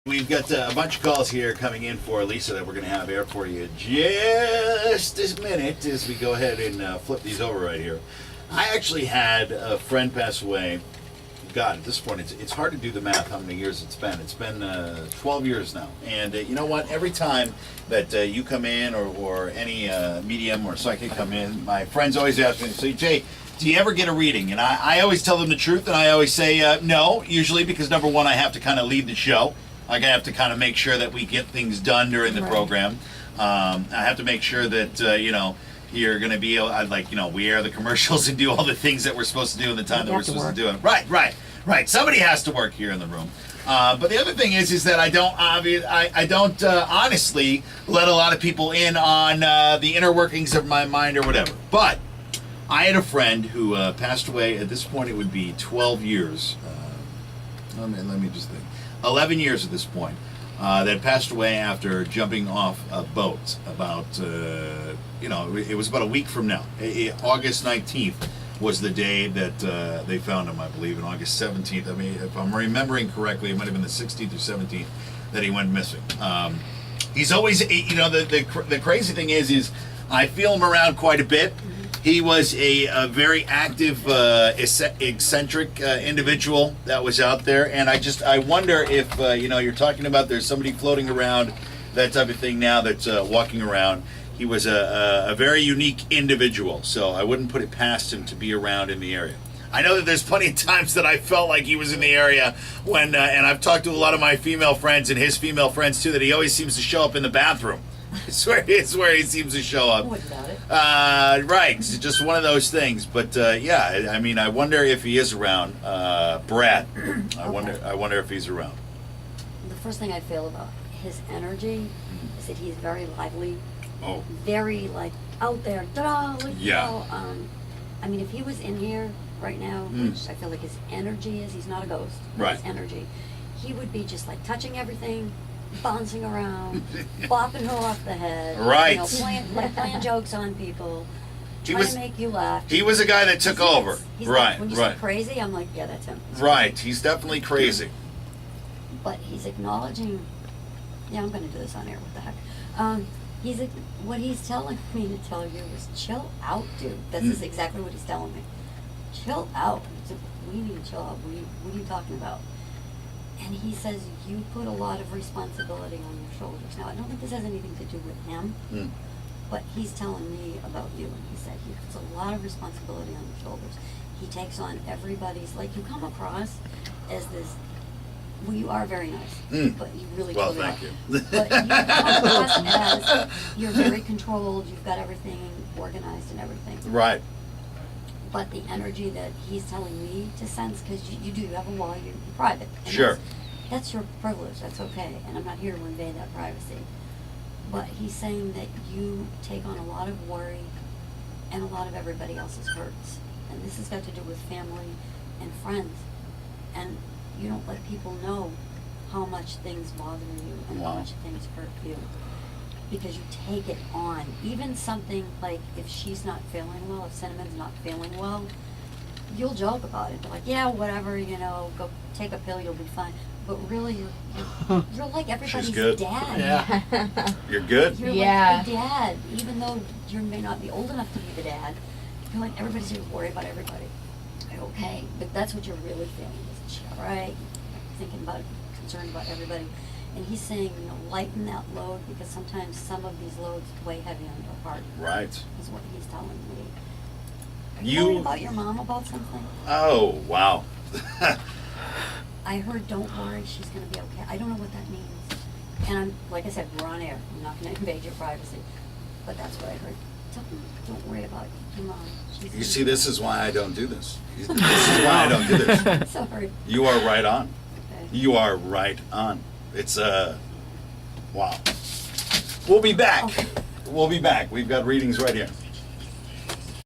We've got a bunch of calls here coming in for Lisa that we're going to have air for you just a minute as we go ahead and flip these over right here. I actually had a friend pass away. God, at this point, it's hard to do the math how many years it's been. It's been 12 years now. And you know what? Every time that you come in or any medium or psychic come in, my friends always ask me, say, Jay, do you ever get a reading? And I always tell them the truth, and I always say no, usually because, number one, I have to kind of lead the show. I have to kind of make sure that we get things done during the program. I have to make sure that, you're going to be, we air the commercials and do all the things that we're supposed to do in the time that we're supposed to do it. Right. Somebody has to work here in the room. But the other thing is that I don't honestly let a lot of people in on the inner workings of my mind or whatever. But I had a friend who passed away. At this point, it would be 12 years. Let me just think. 11 years at this point. That passed away after jumping off a boat about, it was about a week from now. August 19th was the day that they found him, I believe, and August 17th. I mean, if I'm remembering correctly, it might have been the 16th or 17th that he went missing. He's always, the crazy thing is I feel him around quite a bit. He was a very active, eccentric individual that was out there, and I wonder if you're talking about there's somebody floating around, that type of thing now that's walking around. He was a very unique individual, so I wouldn't put it past him to be around in the area. I know that there's plenty of times that I felt like he was in the area when, and I've talked to a lot of my female friends and his female friends too, that he always seems to show up in the bathroom. It's where he seems to show up. What about it? Right, it's just one of those things. But I wonder if he is around. Brad, I wonder if he's around. The first thing I feel about his energy is that he's very lively. Oh. Very out there. Yeah. If he was in here right now, which I feel like his energy is, he's not a ghost. Right. His energy, he would be just touching everything, bouncing around, bopping her off the head. Right. Playing jokes on people. Trying to make you laugh. He was a guy that took over. He's right. When you say crazy, I'm like, yeah, that's him. Right. He's definitely crazy. But he's acknowledging. Yeah, I'm going to do this on air. What the heck? What he's telling me to tell you is chill out, dude. This is exactly what he's telling me. Chill out. What do you mean chill out? What are you talking about? And he says you put a lot of responsibility on your shoulders. Now, I don't think this has anything to do with him, but he's telling me about you, and he said he puts a lot of responsibility on your shoulders. He takes on everybody's, you come across as this. Well, you are very nice, but you really well, thank you. But you come across as you're very controlled. You've got everything organized and everything. Right. But the energy that he's telling me to sense, because you do have a wall, you're private. And Sure. That's your privilege. That's okay, and I'm not here to invade that privacy. But he's saying that you take on a lot of worry and a lot of everybody else's hurts, and this has got to do with family and friends, and you don't let people know how much things bother you and how much things hurt you, because you take it on. Even something like if she's not feeling well, if Cinnamon's not feeling well, you'll joke about it. Be like, yeah, whatever, go take a pill, you'll be fine. But really, you're like everybody's good. dad. Yeah. You're good? You're like the dad. Even though you may not be old enough to be the dad, you're like, everybody's here to worry about everybody. Okay, but that's what you're really feeling, isn't she? All right? Thinking about it, concerned about everybody. And he's saying, lighten that load, because sometimes some of these loads weigh heavy on your heart. Right. Is what he's telling me. Are you worried about your mom about something? Oh, wow. I heard, don't worry, she's going to be okay. I don't know what that means. And I'm, like I said, we're on air. I'm not going to invade your privacy. But that's what I heard. Don't worry about your mom. You see, this is why I don't do this. This is why I don't do this. Sorry. You are right on. Okay. You are right on. It's, wow. We'll be back. Okay. We'll be back. We've got readings right here.